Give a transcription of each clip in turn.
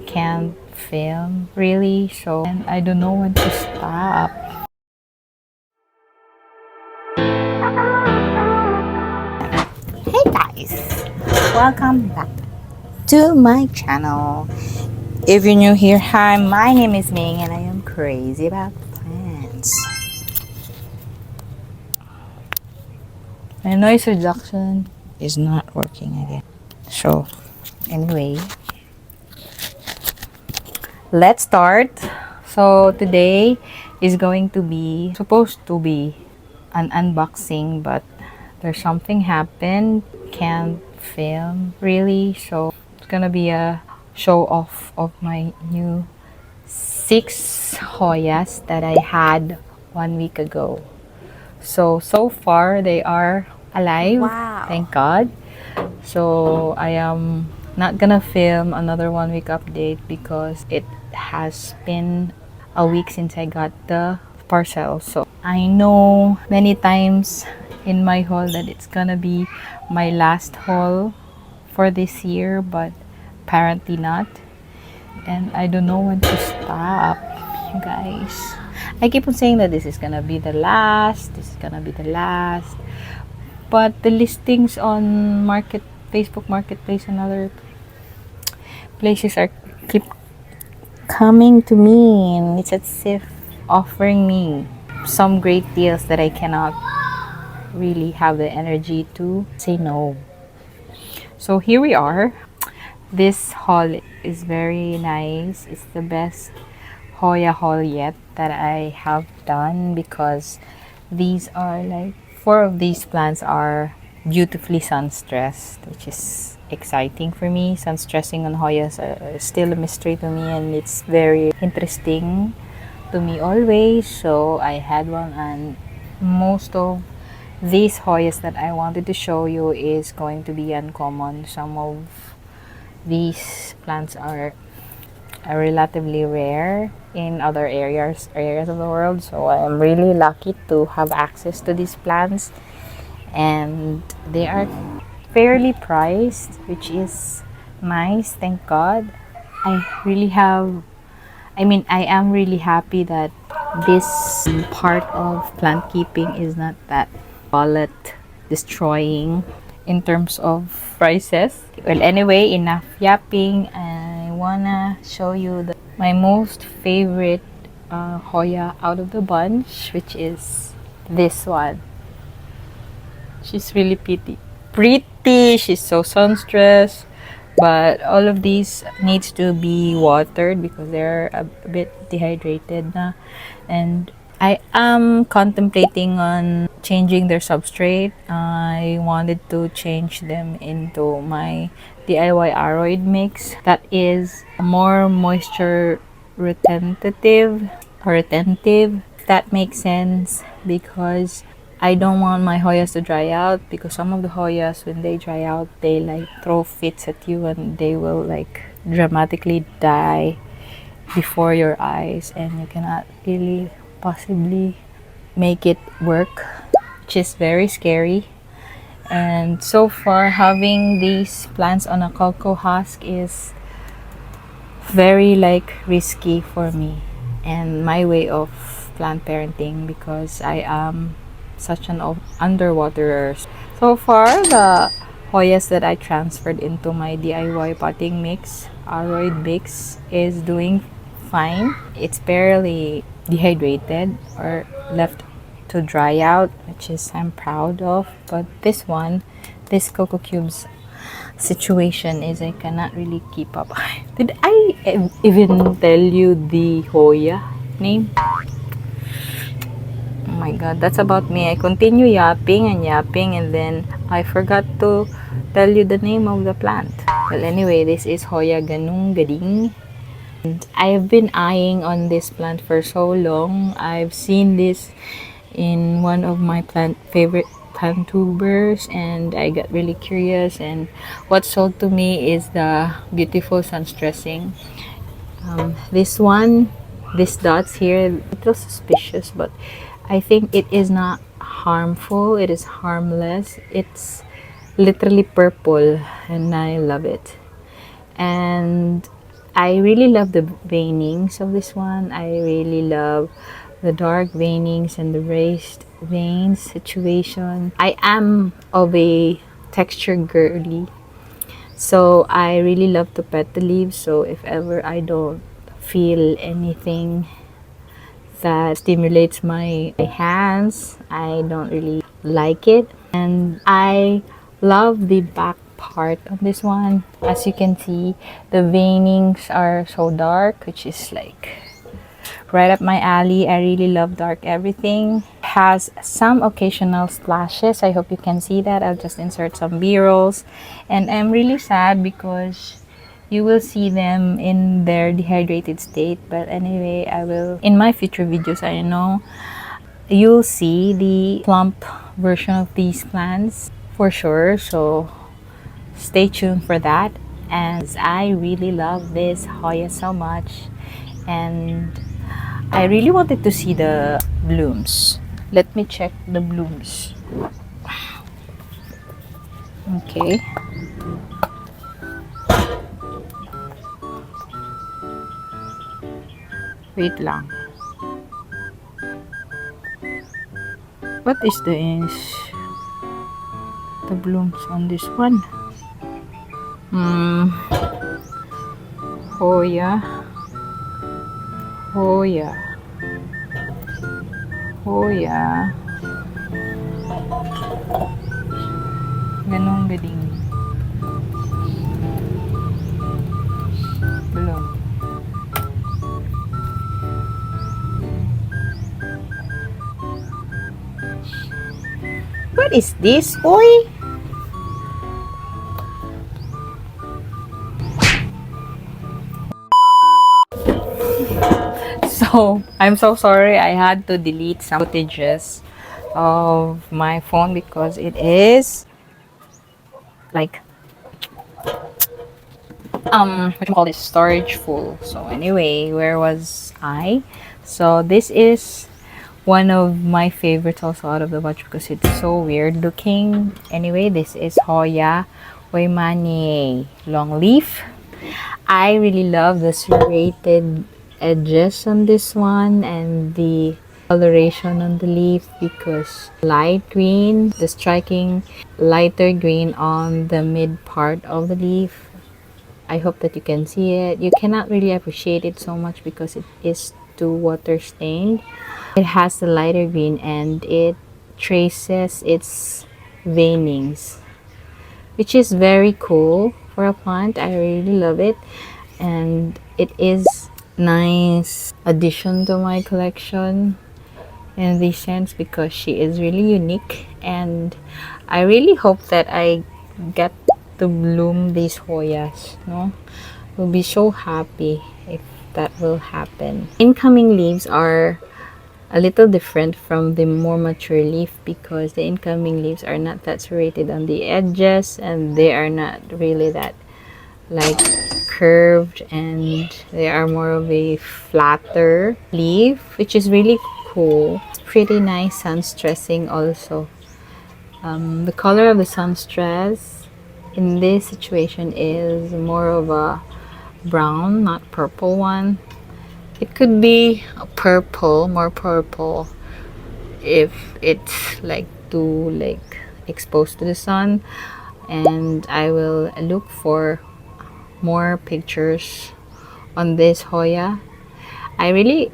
can't film really, so and I don't know when to stop. Hey guys, welcome back to my channel. If you're new here, hi, my name is Ming and I am crazy about plants. My noise reduction is not working again. So anyway, let's start. So today is going to be supposed to be an unboxing, but there's something happened. Can't film really, so it's gonna be a show off of my new 6 Hoyas that I had 1 week ago. So far they are alive. Wow. Thank God. So I am not gonna film another 1 week update because it has been a week since I got the parcel. So I know many times in my haul that it's gonna be my last haul for this year, but apparently not. And I don't know when to stop, you guys. I keep on saying that this is gonna be the last, but the listings on Facebook Marketplace and other places are keep coming to me, and it's as if offering me some great deals that I cannot really have the energy to say no. So here we are. This haul is very nice. It's the best Hoya haul yet that I have done, because these are like 4 of these plants are beautifully sun stressed, which is exciting for me. Sun stressing on Hoyas are still a mystery to me, and it's very interesting to me always. So I had one, and most of these Hoyas that I wanted to show you is going to be uncommon. Some of these plants are relatively rare in other areas of the world, so I am really lucky to have access to these plants, and they are fairly priced, which is nice. Thank God. I am really happy that this part of plant keeping is not that wallet destroying in terms of prices. Well, anyway, enough yapping. I wanna show you my most favorite Hoya out of the bunch, which is this one. She's really pretty. She's so sun stressed, but all of these needs to be watered because they're a bit dehydrated na. And I am contemplating on changing their substrate. I wanted to change them into my DIY aroid mix that is more moisture retentive. If that makes sense, because I don't want my Hoyas to dry out, because some of the Hoyas, when they dry out, they like throw fits at you and they will like dramatically die before your eyes, and you cannot really possibly make it work, which is very scary. And so far, having these plants on a cocoa husk is very like risky for me and my way of plant parenting, because I am such an underwaterer. So far, the Hoyas that I transferred into my DIY potting mix, aroid mix, is doing fine. It's barely dehydrated or left to dry out, which is I'm proud of. But this cocoa cubes situation is I cannot really keep up. Did I even tell you the Hoya name? Oh my god, that's about me. I continue yapping and then I forgot to tell you the name of the plant. Well, anyway, this is Hoya gading. And I've been eyeing on this plant for so long. I've seen this in one of my favorite plant tubers, and I got really curious, and what sold to me is the beautiful sun stressing. This dots here, a little suspicious, but I think it is not harmful. It is harmless. It's literally purple and I love it. And I really love the veinings of this one. I really love the dark veinings and the raised veins situation. I am of a texture girly, so I really love to pet the leaves. So if ever I don't feel anything that stimulates my hands, I don't really like it. And I love the back part of this one. As you can see, the veinings are so dark, which is like right up my alley. I really love dark everything. Has some occasional splashes. I hope you can see that. I'll just insert some b-rolls. And I'm really sad because you will see them in their dehydrated state. But anyway, I will, in my future videos, I know you'll see the plump version of these plants for sure. So stay tuned for that. And I really love this Hoya so much. And I really wanted to see the blooms. Let me check the blooms. Okay. Wait lang. What is the blooms on this one? Hoya. Hoya. Hoya. Ganong galing. Bloom. What is this, boy? So, I'm so sorry. I had to delete some footages of my phone because it is like what you call this, storage full. So anyway, where was I? So this is one of my favorites also out of the bunch because it's so weird looking. Anyway, this is Hoya Waimani long leaf. I really love the serrated edges on this one and the coloration on the leaf because light green, the striking lighter green on the mid part of the leaf. I hope that you can see it. You cannot really appreciate it so much because it is too water stained. It has the lighter green and it traces its veinings, which is very cool for a plant. I really love it, and it is nice addition to my collection in this sense because she is really unique, and I really hope that I get to bloom these Hoyas. No, will be so happy if that will happen. Incoming leaves are a little different from the more mature leaf because the incoming leaves are not that serrated on the edges and they are not really that like curved, and they are more of a flatter leaf, which is really cool. It's pretty nice sun stressing also. The color of the sun stress in this situation is more of a brown, not purple one. It could be a purple, more purple if it's like too like exposed to the sun. And I will look for more pictures on this Hoya. I really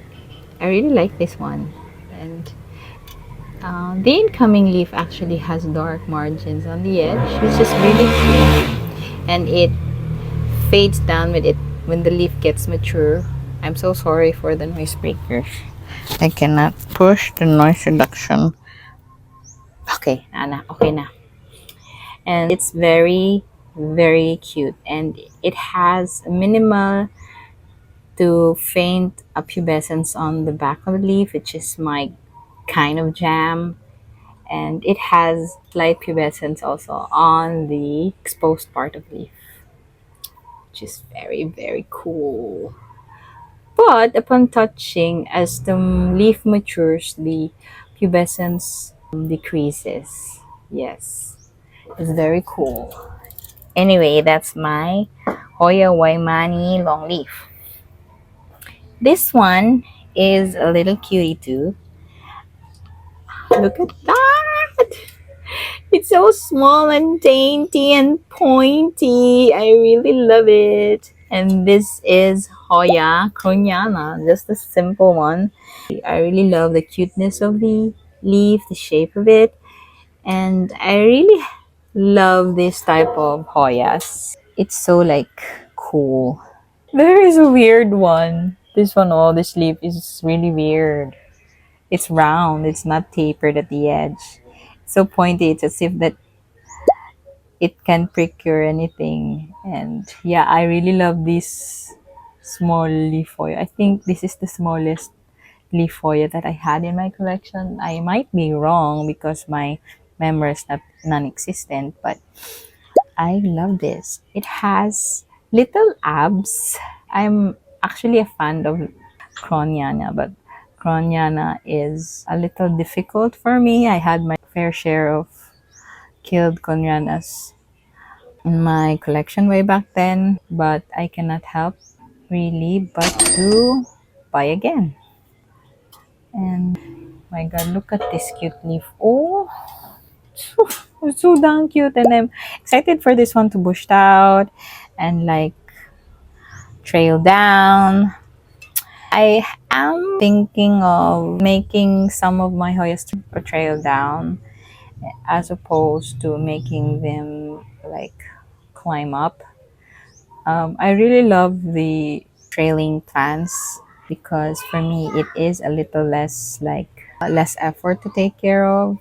like this one. And the incoming leaf actually has dark margins on the edge, which is really cute, and it fades down with it when the leaf gets mature. I'm so sorry for the noise breakers. I cannot push the noise reduction. Okay, Anna, okay na. And it's very, very cute, and it has minimal to faint pubescence on the back of the leaf, which is my kind of jam. And it has light pubescence also on the exposed part of the leaf, which is very, very cool. But upon touching, as the leaf matures, the pubescence decreases. Yes, it's very cool. Anyway, that's my Hoya Waimani longleaf. This one is a little cutie too. Look at that! It's so small and dainty and pointy. I really love it. And this is Hoya Kronyana, just a simple one. I really love the cuteness of the leaf, the shape of it, and I really love this type of Hoyas. It's so like cool. There is a weird one. This one, oh, this leaf is really weird. It's round. It's not tapered at the edge. So pointy. It's as if that it can prick or anything. And yeah, I really love this small leaf Hoya. I think this is the smallest leaf Hoya that I had in my collection. I might be wrong because my memory is not non-existent, but I love this. It has little abs. I'm actually a fan of Croniana, but Croniana is a little difficult for me. I had my fair share of killed Conyanas in my collection way back then, but I cannot help really but to buy again. And my god, look at this cute leaf. Oh, so, so damn cute. And I'm excited for this one to bush out and like trail down. I am thinking of making some of my Hoyas to trail down as opposed to making them like climb up. I really love the trailing plants because for me it is a little less like less effort to take care of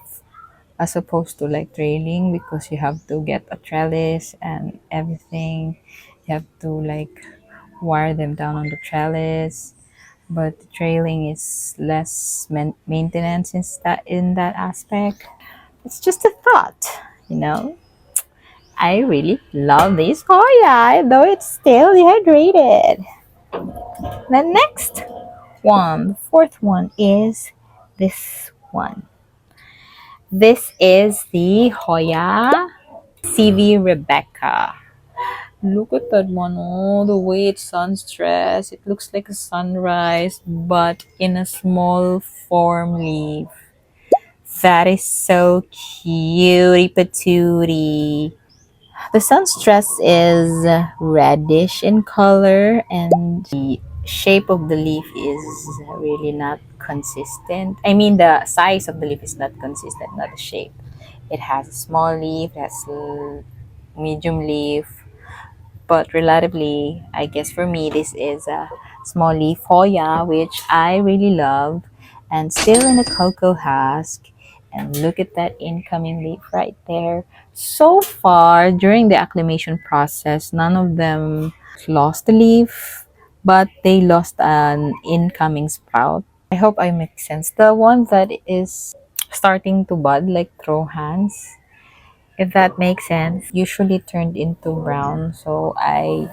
as opposed to like trailing because you have to get a trellis and everything. You have to like wire them down on the trellis. But the trailing is less maintenance in that aspect. It's just a thought, you know. I really love this Hoya, though it's still dehydrated. The next one, the fourth one, is this one. This is the Hoya CV Rebecca. Look at that one. Oh, the way it's sunstressed. It looks like a sunrise, but in a small form leaf. That is so cutie patootie. The sunstress is reddish in color, and the shape of the leaf is really not consistent. I mean, the size of the leaf is not consistent, not the shape. It has a small leaf, it has a medium leaf, but relatively, I guess for me, this is a small leaf Hoya, which I really love, and still in a cocoa husk. And look at that incoming leaf right there. So far, during the acclimation process, none of them lost the leaf, but they lost an incoming sprout. I hope I make sense. The one that is starting to bud, like throw hands, if that makes sense, usually turned into brown. So I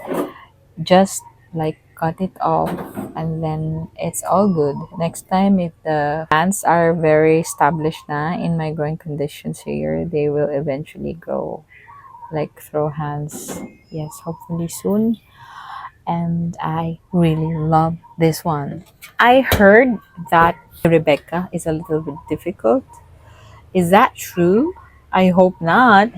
just like cut it off and then it's all good. Next time, if the plants are very established na in my growing conditions here, they will eventually grow like throw hands. Yes, hopefully soon. And I really love this one. I heard that Rebecca is a little bit difficult. Is that true? I hope not.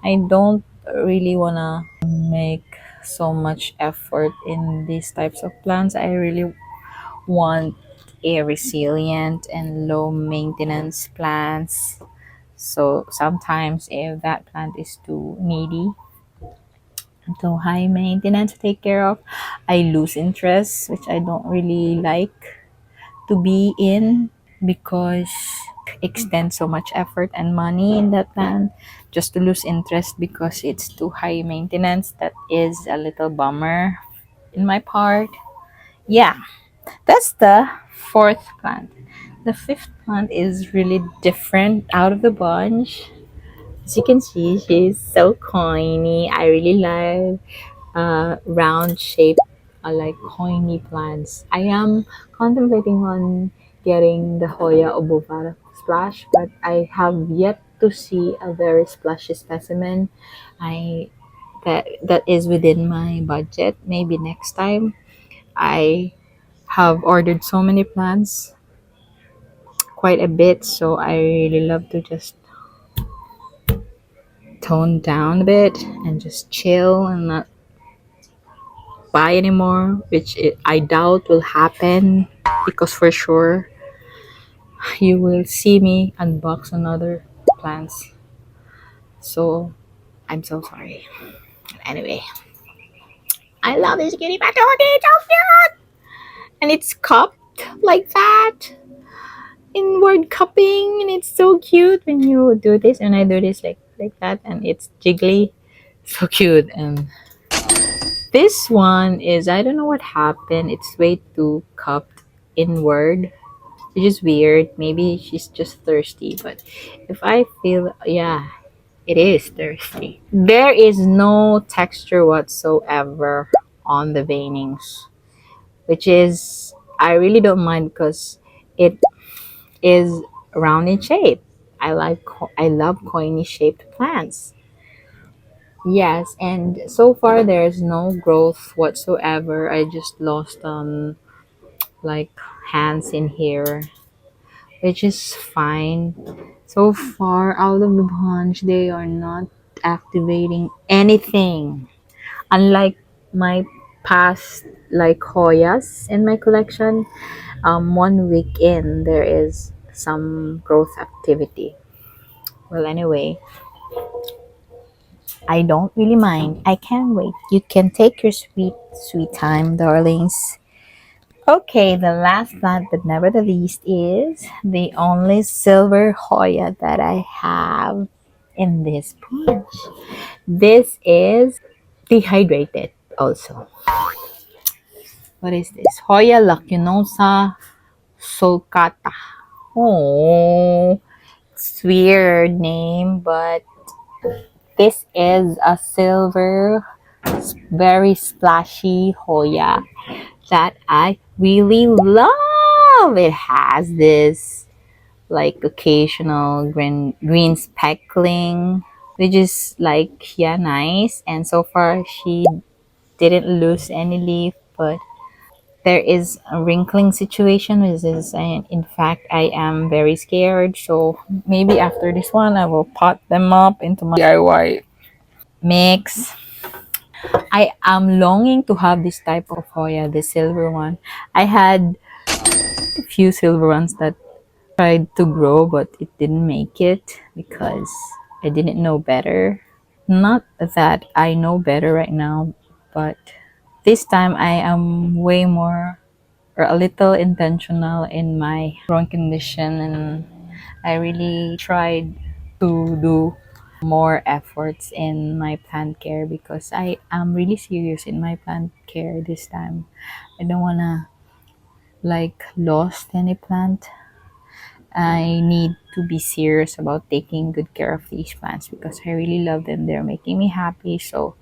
I don't really wanna make so much effort in these types of plants. I really want a resilient and low maintenance plants. So sometimes if that plant is too needy, too high maintenance to take care of, I lose interest, which I don't really like to be in because extend so much effort and money in that plant just to lose interest because it's too high maintenance. That is a little bummer in my part. Yeah, that's the fourth plant. The fifth plant is really different out of the bunch. As you can see, she's so coiny. I really like round shape, like coiny plants. I am contemplating on getting the Hoya obovata splash, but I have yet to see a very splashy specimen. I that is within my budget. Maybe next time. I have ordered so many plants, quite a bit, so I really love to just tone down a bit and just chill and not buy anymore, which I doubt will happen, because for sure you will see me unbox another plants. So I'm so sorry. Anyway, I love this kitty cat. Oh, it's so cute, and it's cupped like that, inward cupping, and it's so cute when you do this, and I do this like that, and it's jiggly, so cute. And this one is, I don't know what happened, it's way too cupped inward, which is weird. Maybe she's just thirsty, but if I feel, yeah, it is thirsty. There is no texture whatsoever on the veinings, which is, I really don't mind because it is round in shape. I love coiny shaped plants. Yes, and so far there's no growth whatsoever. I just lost like hands in here, which is fine. So far out of the bunch, they are not activating anything. Unlike my past like Hoyas in my collection, 1 week in there is some growth activity. Well, anyway, I don't really mind. I can't wait. You can take your sweet time, darlings. Okay, the last plant but never the least is the only silver Hoya that I have in this bunch. This is dehydrated also. What is this? Hoya lacunosa sulcata. Oh, it's weird name, but this is a silver, very splashy Hoya that I really love. It has this like occasional green speckling, which is like, yeah, nice. And so far she didn't lose any leaf, but there is a wrinkling situation, which is, in fact, I am very scared. So maybe after this one I will pot them up into my DIY mix. I am longing to have this type of Hoya, the silver one. I had a few silver ones that tried to grow, but it didn't make it because I didn't know better. Not that I know better right now, but this time I am way more, or a little intentional in my growing condition, and I really tried to do more efforts in my plant care because I am really serious in my plant care this time. I don't wanna like lost any plant. I need to be serious about taking good care of these plants because I really love them. They're making me happy. So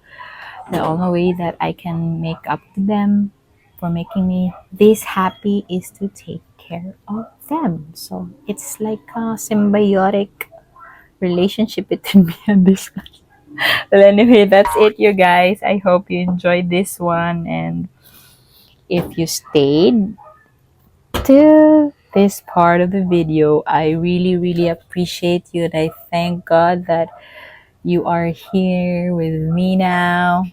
the only way that I can make up to them for making me this happy is to take care of them. So it's like a symbiotic relationship between me and this one. Well, anyway, that's it, you guys. I hope you enjoyed this one. And if you stayed till this part of the video, I really, really appreciate you. And I thank God that you are here with me now.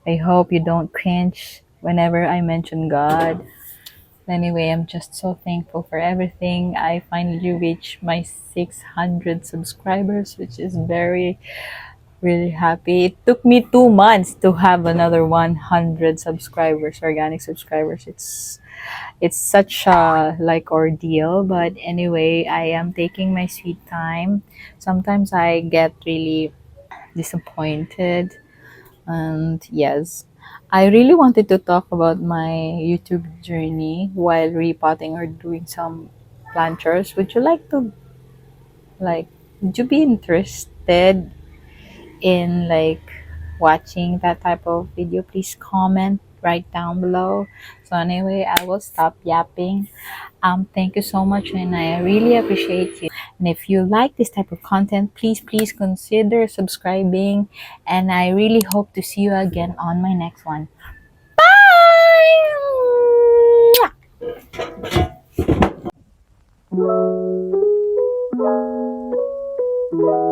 I hope you don't cringe whenever I mention God. Anyway, I'm just so thankful for everything. I finally reached my 600 subscribers, which is very, really happy. It took me 2 months to have another 100 subscribers, organic subscribers. It's such a like ordeal, but anyway, I am taking my sweet time. Sometimes I get really disappointed, and yes, I really wanted to talk about my YouTube journey while repotting or doing some planters. Would you like to, like, would you be interested in like watching that type of video? Please comment right down below. So anyway, I will stop yapping. Thank you so much, and I really appreciate you. And if you like this type of content, please consider subscribing. And I really hope to see you again on my next one. Bye!